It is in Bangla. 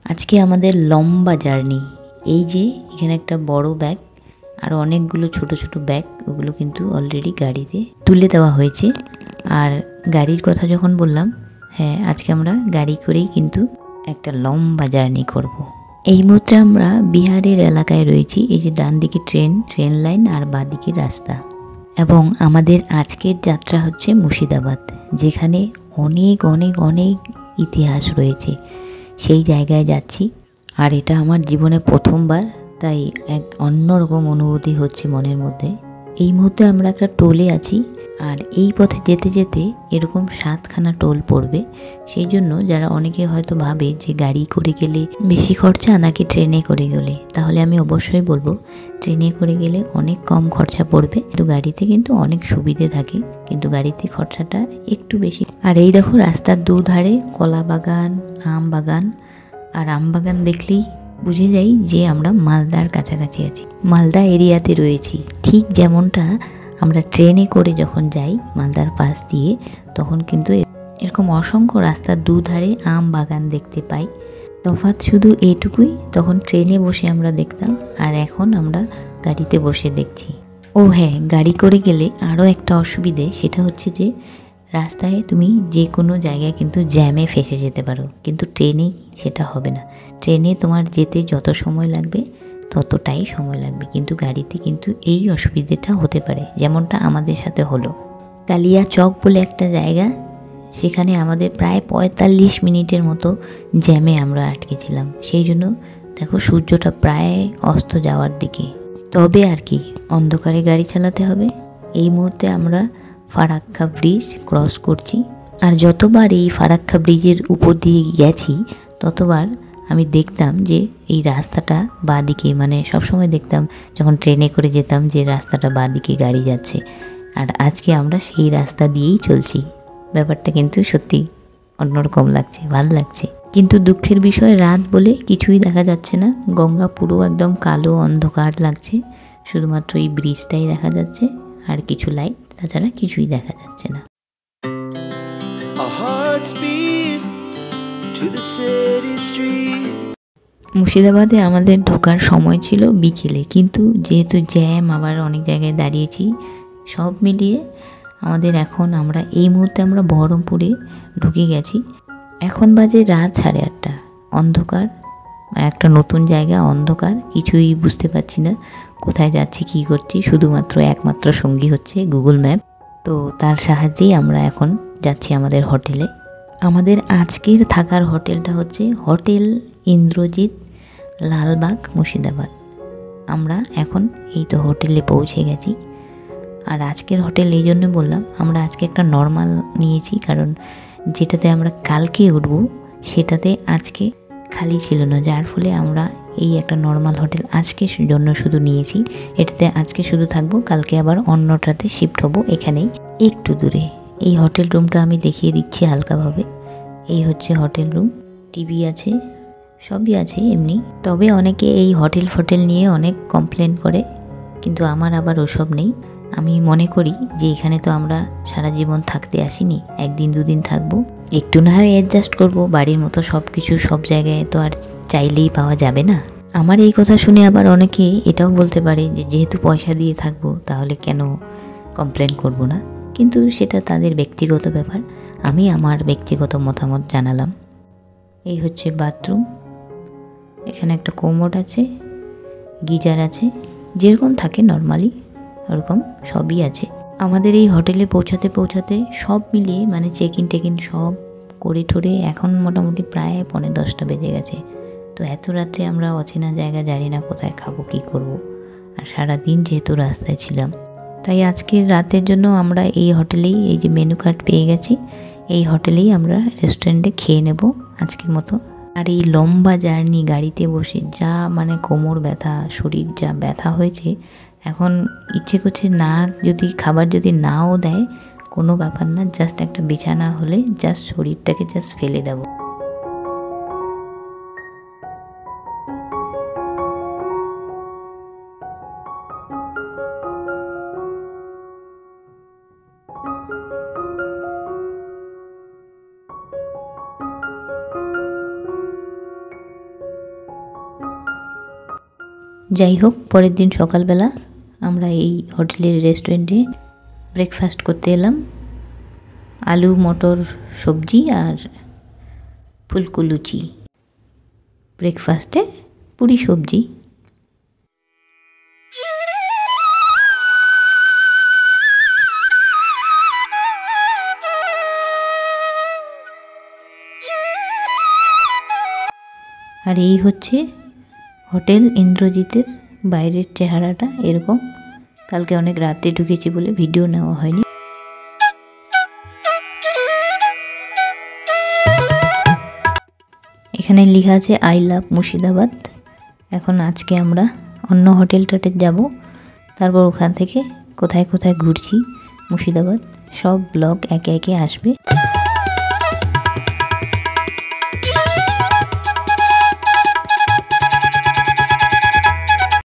আজকে আমাদের লম্বা জার্নি। এই যে এখানে একটা বড় ব্যাগ আর অনেকগুলো ছোট ছোট ব্যাগ, ওগুলো কিন্তু অলরেডি গাড়িতে তুলে দেওয়া হয়েছে। আর গাড়ির কথা যখন বললাম, হ্যাঁ আজকে আমরা গাড়ি করেই কিন্তু একটা লম্বা জার্নি করব। এই মুহূর্তে আমরা বিহারের এলাকায় রয়েছি। এই যে ডান দিকে ট্রেন লাইন আর বাঁ দিকে রাস্তা। এবং আমাদের আজকের যাত্রা হচ্ছে মুর্শিদাবাদ, যেখানে অনেক অনেক অনেক ইতিহাস রয়েছে। সেই জায়গায় যাচ্ছি। আর এটা আমার জীবনে প্রথমবার, তাই এক অন্যরকম অনুভূতি হচ্ছে মনের মধ্যে। এই মুহূর্তে আমরা একটা টোলে আছি, আর এই পথে যেতে যেতে এরকম 7খানা টোল পড়বে। সেই জন্য যারা অনেকে হয়তো ভাবে যে গাড়ি করে গেলে বেশি খরচা নাকি ট্রেনে করে গেলে, তাহলে আমি অবশ্যই বলবো ট্রেনে করে গেলে অনেক কম খরচা পড়বে, কিন্তু গাড়িতে কিন্তু অনেক সুবিধে থাকে, কিন্তু গাড়িতে খরচাটা একটু বেশি। আর এই দেখো রাস্তার দুধারে কলা বাগান, আম বাগান। আর আম বাগান দেখলেই বুঝে যাই যে আমরা মালদার কাছাকাছি আছি, মালদা এরিয়াতে রয়েছি। ঠিক যেমনটা আমরা ট্রেনে করে যখন যাই মালদার পাশ দিয়ে, তখন কিন্তু এরকম অসংখ্য রাস্তার দুধারে আম বাগান দেখতে পাই। তফাৎ শুধু এইটুকুই, তখন ট্রেনে বসে আমরা দেখতাম, আর এখন আমরা গাড়িতে বসে দেখছি। ও হ্যাঁ, গাড়ি করে গেলে আরও একটা অসুবিধে, সেটা হচ্ছে যে রাস্তায় তুমি যে কোনো জায়গায় কিন্তু জ্যামে ফেসে যেতে পারো, কিন্তু ট্রেনে সেটা হবে না। ট্রেনে তোমার যেতে যত সময় লাগবে ততটাই সময় লাগবে, কিন্তু গাড়িতে কিন্তু এই অসুবিধাটা হতে পারে, যেমনটা আমাদের সাথে হলো। কালিয়া চক বলে একটা জায়গা, সেখানে আমাদের প্রায় 45 মিনিটের মতো জ্যামে আমরা আটকেছিলাম। সেই জন্য দেখো সূর্যটা প্রায় অস্ত যাওয়ার দিকে। তবে আর কি, অন্ধকারে গাড়ি চালাতে হবে। এই মুহূর্তে আমরা ফারাক্কা ব্রিজ ক্রস করছি। আর যতবার এই ফারাক্কা ব্রিজের উপর দিয়ে গেছি, ততবার আমি দেখতাম যে এই রাস্তাটা বাঁ দিকে, মানে সবসময় দেখতাম যখন ট্রেনে করে যেতাম যে রাস্তাটা বাঁ দিকে গাড়ি যাচ্ছে, আর আজকে আমরা সেই রাস্তা দিয়েই চলছি। ব্যাপারটা কিন্তু সত্যি অন্যরকম লাগছে, ভালো লাগছে। কিন্তু দুঃখের বিষয়, রাত বলে কিছুই দেখা যাচ্ছে না। গঙ্গা পুরো একদম কালো অন্ধকার লাগছে, শুধুমাত্র এই ব্রিজটাই দেখা যাচ্ছে, আর কিছু লাইট, তাছাড়া কিছুই দেখা যাচ্ছে না। মুর্শিদাবাদে আমাদের ঢোকার সময় ছিল বিকেলে, কিন্তু যেহেতু জ্যাম, আবার অনেক জায়গায় দাঁড়িয়েছি, সব মিলিয়ে আমাদের এখন আমরা এই মুহূর্তে আমরা বহরমপুরে ঢুকে গেছি। এখন বাজে রাত 8:30, অন্ধকার, একটা নতুন জায়গা, অন্ধকার, কিছুই বুঝতে পারছি না কোথায় যাচ্ছি, কি করছি। শুধুমাত্র একমাত্র সঙ্গী হচ্ছে গুগল ম্যাপ, তো তার সাহায্যেই আমরা এখন যাচ্ছি আমাদের হোটেলে। আমাদের আজকের থাকার হোটেলটা হচ্ছে হোটেল ইন্দ্রজিৎ, লালবাগ, মুর্শিদাবাদ। আমরা এখন এই তো হোটেলে পৌঁছে গেছি। আর আজকের হোটেল এই জন্য বললাম, আমরা আজকে একটা নর্মাল নিয়েছি, কারণ যেটাতে আমরা কালকে উঠবো সেটাতে আজকে খালি ছিল না, যার ফলে আমরা এই একটা নর্মাল হোটেল আজকে জন্য শুধু নিয়েছি। এটাতে আজকে শুধু থাকবো, কালকে আবার অন্যটাতে শিফট হবো, এখানেই একটু দূরে। এই হোটেল রুমটা আমি দেখিয়ে দিচ্ছি হালকাভাবে। এই হচ্ছে হোটেল রুম, টিভি আছে, সবই আছে এমনি। তবে অনেকে এই হোটেল নিয়ে অনেক কমপ্লেন করে, কিন্তু আমার আবার ওসব নেই। আমি মনে করি যে এখানে তো আমরা সারা জীবন থাকতে আসিনি, একদিন দুদিন থাকবো, একটু না হয় অ্যাডজাস্ট করবো। বাড়ির মতো সব কিছু সব জায়গায় তো আর চাইলেই পাওয়া যাবে না। আমার এই কথা শুনে আবার অনেকে এটাও বলতে পারে যে যেহেতু পয়সা দিয়ে থাকবো তাহলে কেন কমপ্লেন করব না, কিন্তু সেটা তাদের ব্যক্তিগত ব্যাপার। আমি আমার ব্যক্তিগত মতামত জানালাম। এই হচ্ছে বাথরুম, এখানে একটা কোমোড আছে, গিজার আছে, যেরকম থাকে নর্মালি ওরকম সবই আছে। আমাদের এই হোটেলে পৌঁছাতে পৌঁছাতে সব মিলিয়ে, মানে চেক ইন সব করে ঠোরে এখন মোটামুটি প্রায় 9:45 বেজে গেছে। তো এত রাত্রে আমরা অচেনা জায়গা, জানি না কোথায় খাবো, কি করব। আর সারাদিন যেহেতু রাস্তায় ছিলাম, তাই আজকের রাতের জন্য আমরা এই হোটেলেই, এই যে মেনু কার্ড পেয়ে গেছি, এই হোটেলেই আমরা রেস্টুরেন্টে খেয়ে নেব আজকের মতো। আর এই লম্বা জার্নি গাড়িতে বসে যা মানে কোমর ব্যথা, শরীর যা ব্যথা হয়েছে, এখন ইচ্ছে করছে না, যদি খাবার যদি নাও দেয় কোনো ব্যাপার না, জাস্ট একটা বিছানা হলে জাস্ট শরীরটাকে জাস্ট ফেলে দেবো। যাই হোক, পরের দিন সকালবেলা আমরা এই হোটেলের রেস্টুরেন্টে ব্রেকফাস্ট করতে এলাম। আলু মটর সবজি আর ফুলকো লুচি, ব্রেকফাস্টে পুরি সবজি। আর এই হচ্ছে হোটেল ইন্দ্রজিতের বাইরের চেহারাটা এরকম। কালকে অনেক রাতে ঢুকেছি বলে ভিডিও নেওয়া হয়নি। এখানে লেখা আছে আই লাভ মুর্শিদাবাদ। এখন আজকে আমরা অন্য হোটেলটাতে যাব, তারপর ওখান থেকে কোথায় কোথায় ঘুরছি মুর্শিদাবাদ সব ব্লগ একে একে আসবে।